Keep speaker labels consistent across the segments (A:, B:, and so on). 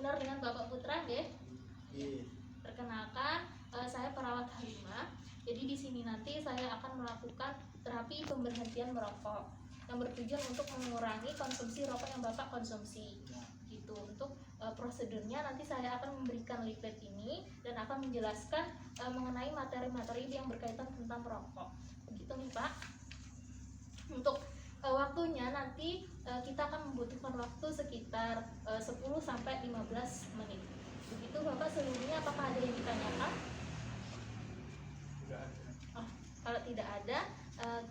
A: benar dengan Bapak Putra nggih?
B: Iya.
A: Perkenalkan, saya perawat Halimah. Jadi di sini nanti saya akan melakukan terapi pemberhentian merokok yang bertujuan untuk mengurangi konsumsi rokok yang Bapak konsumsi. Gitu. Untuk prosedurnya nanti saya akan memberikan leaflet ini dan akan menjelaskan mengenai materi-materi yang berkaitan tentang merokok. Begitu nih Pak. Untuk waktunya nanti kita akan membutuhkan waktu sekitar 10 sampai 15 menit. Begitu Bapak, seluruhnya apakah ada yang ditanyakan?
B: Tidak ada.
A: Oh, kalau tidak ada,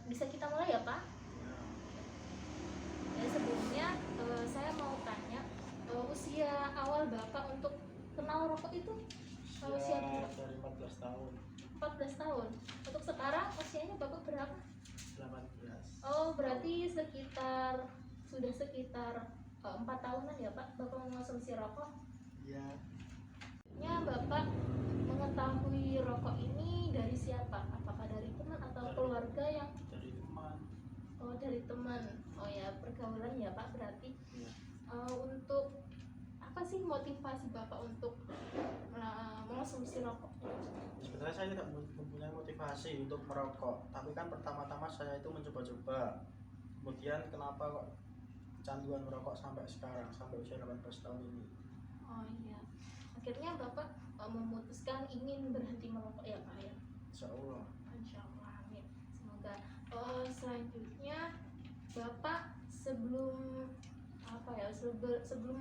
A: bisa kita mulai ya Pak? Ya, sebelumnya saya mau tanya, usia awal Bapak untuk kenal rokok itu usia
B: dari 14 tahun.
A: 14 tahun. Untuk sekarang usianya Bapak berapa?
B: 18.
A: Oh, berarti sudah sekitar 4 tahunan ya Pak Bapak mengonsumsi rokok?
B: Iya.
A: Bapak mengetahui rokok ini dari siapa? Apakah dari teman atau keluarga yang?
B: Dari teman.
A: Oh, dari teman. Oh ya, pergaulan ya Pak berarti.
B: Iya.
A: Untuk apa sih motivasi Bapak untuk mengonsumsi rokok?
B: Sebenarnya saya tidak mempunyai motivasi untuk merokok, tapi kan pertama-tama saya itu mencoba-coba. Kemudian kenapa kok kecanduan merokok sampai sekarang, sampai usia 18 tahun ini.
A: Oh iya. Akhirnya Bapak memutuskan ingin berhenti merokok ya Pak ya?
B: Insya Allah.
A: Insya Allah, amin. Semoga. Selanjutnya Bapak sebelum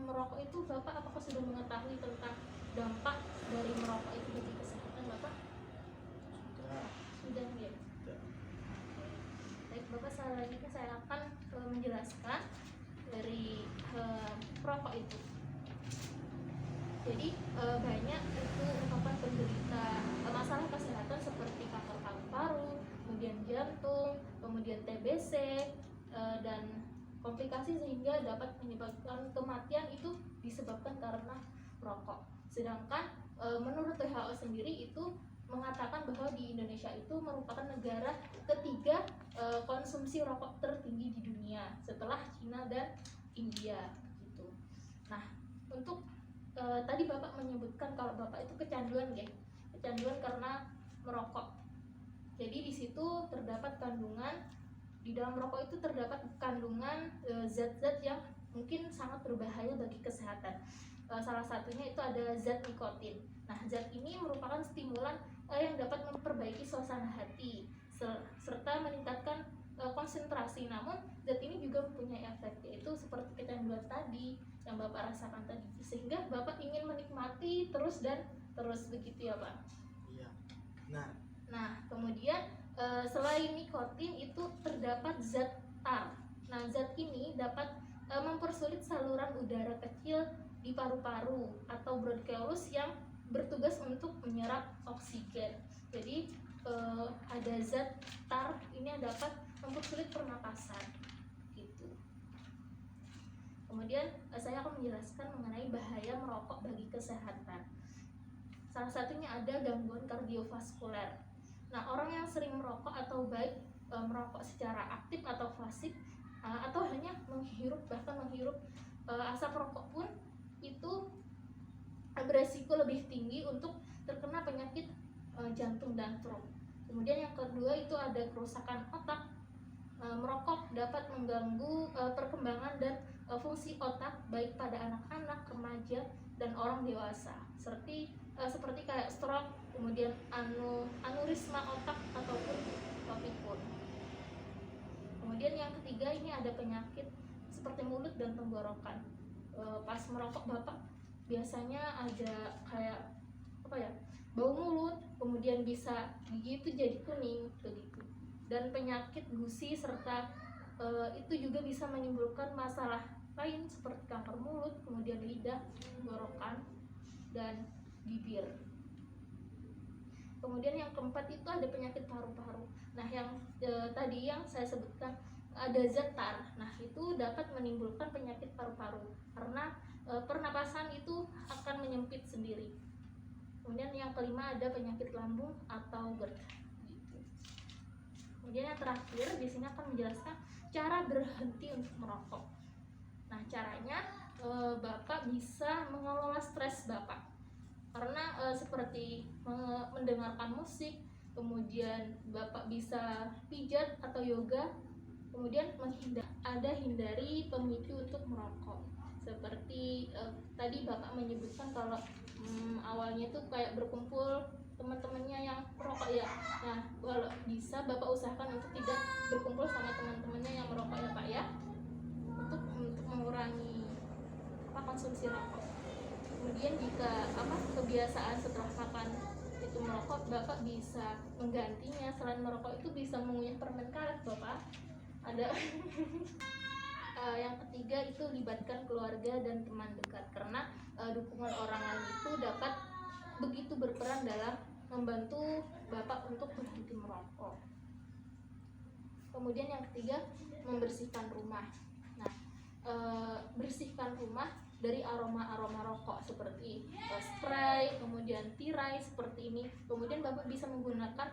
A: merokok itu Bapak apakah sudah mengetahui tentang dampak dari merokok itu bagi kesehatan Bapak? Sudah ya. Baik Bapak, selanjutnya saya akan menjelaskan dari perokok itu. Jadi banyak itu ungkapan penderita masalah kesehatan seperti kanker paru-paru, kemudian jantung, kemudian TBC dan komplikasi sehingga dapat menyebabkan kematian itu disebabkan karena merokok. Sedangkan menurut WHO sendiri itu mengatakan bahwa di Indonesia itu merupakan negara ketiga konsumsi rokok tertinggi di dunia setelah Cina dan India gitu. Nah, untuk tadi Bapak menyebutkan kalau Bapak itu kecanduan ya, kecanduan karena merokok. Jadi di situ terdapat kandungan, di dalam rokok itu terdapat kandungan zat-zat yang mungkin sangat berbahaya bagi kesehatan. Salah satunya itu ada zat nikotin. Nah, zat ini merupakan stimulan yang dapat memperbaiki suasana hati serta meningkatkan konsentrasi. Namun zat ini juga mempunyai efek, yaitu seperti kecanduan tadi yang Bapak rasakan tadi, sehingga Bapak ingin menikmati terus dan terus, begitu ya Pak?
B: Iya.
A: Nah, kemudian selain nikotin itu terdapat zat tar. Nah, zat ini dapat mempersulit saluran udara kecil di paru-paru atau bronkiolus yang bertugas untuk menyerap oksigen. Jadi ada zat tar ini yang dapat mempersulit pernapasan gitu. Kemudian saya akan menjelaskan mengenai bahaya merokok bagi kesehatan. Salah satunya ada gangguan kardiovaskuler. Nah, orang yang sering merokok atau baik merokok secara aktif atau pasif atau hanya menghirup asap rokok pun itu beresiko lebih tinggi untuk terkena penyakit jantung dan stroke. Kemudian yang kedua itu ada kerusakan otak. Merokok dapat mengganggu perkembangan dan fungsi otak baik pada anak-anak, remaja, dan orang dewasa, seperti kayak stroke, kemudian aneurisma otak ataupun pikun. Kemudian yang ketiga ini ada penyakit seperti mulut dan tenggorokan. Pas merokok Bapak biasanya ada kayak bau mulut, kemudian bisa gigi itu jadi kuning begitu, dan penyakit gusi serta itu juga bisa menimbulkan masalah lain seperti kanker mulut, kemudian lidah, tenggorokan, dan bibir. Kemudian yang keempat itu ada penyakit paru-paru. Nah, yang tadi yang saya sebutkan ada zat tar. Nah, itu dapat menimbulkan penyakit paru-paru karena pernapasan itu akan menyempit sendiri. Kemudian yang kelima ada penyakit lambung atau GERD. Kemudian yang terakhir di sini akan menjelaskan cara berhenti untuk merokok. Nah, caranya Bapak bisa mengelola stres Bapak, karena seperti mendengarkan musik, kemudian Bapak bisa pijat atau yoga, kemudian hindari pemicu untuk merokok, seperti tadi Bapak menyebutkan kalau awalnya tuh kayak berkumpul teman-temannya yang merokok ya. Nah, kalau bisa Bapak usahakan untuk tidak berkumpul sama teman-temannya yang merokok ya Pak ya, untuk mengurangi konsumsi rokok. Kemudian jika kebiasaan setelah makan itu merokok, Bapak bisa menggantinya. Selain merokok itu bisa mengunyah permen karet Bapak. Ada yang ketiga itu libatkan keluarga dan teman dekat, karena dukungan orang lain itu dapat begitu berperan dalam membantu Bapak untuk berhenti merokok. Kemudian yang ketiga, membersihkan rumah. Nah, bersihkan rumah dari aroma-aroma rokok seperti spray, kemudian tirai seperti ini. Kemudian Bapak bisa menggunakan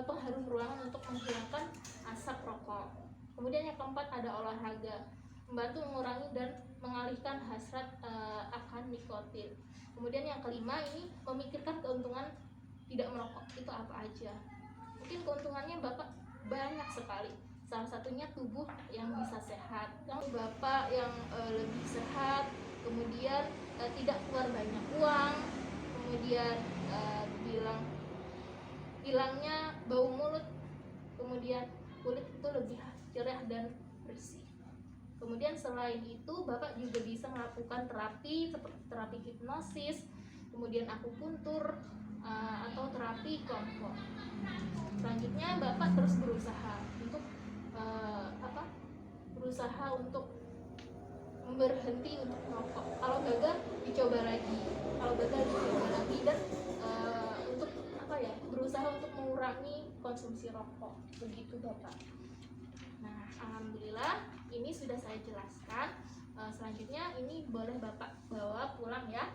A: pengharum ruangan untuk menghilangkan asap rokok. Kemudian yang keempat ada olahraga, membantu mengurangi dan mengalihkan hasrat akan nikotin. Kemudian yang kelima ini memikirkan keuntungan tidak merokok itu apa aja. Mungkin keuntungannya Bapak banyak sekali. Salah satunya tubuh yang bisa sehat, Bapak yang lebih sehat, kemudian tidak keluar banyak uang, kemudian hilangnya bau mulut, kemudian kulit itu lebih cerah dan bersih. Kemudian selain itu Bapak juga bisa melakukan terapi seperti terapi hipnosis, kemudian akupuntur atau terapi kelompok. Selanjutnya Bapak terus berusaha untuk berhenti untuk merokok. Kalau gagal dicoba lagi, dan untuk berusaha untuk mengurangi konsumsi rokok. Begitu Bapak. Nah, alhamdulillah ini sudah saya jelaskan. Selanjutnya ini boleh Bapak bawa pulang ya.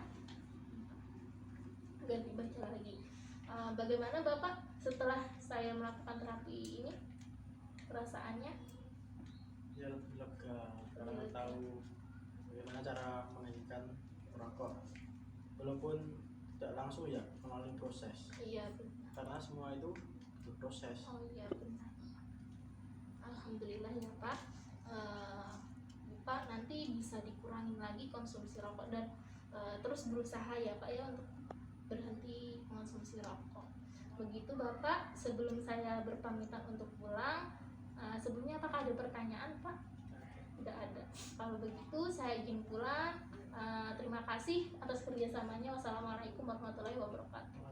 A: Ganti baca lagi. Bagaimana Bapak setelah saya melakukan terapi ini? Perasaannya?
B: Ya lebih lega karena tahu bagaimana cara menghentikan merokok, walaupun tidak langsung ya, melalui proses.
A: Iya benar.
B: Karena semua itu berproses.
A: Oh iya benar. Alhamdulillah ya Pak. Bapak nanti bisa dikurangin lagi konsumsi rokok dan terus berusaha ya Pak ya untuk berhenti mengonsumsi rokok. Begitu Bapak. Sebelum saya berpamitan untuk pulang, sebelumnya apakah ada pertanyaan Pak? Tidak ada. Kalau begitu saya izin pulang. Terima kasih atas kerjasamanya. Wassalamualaikum warahmatullahi wabarakatuh.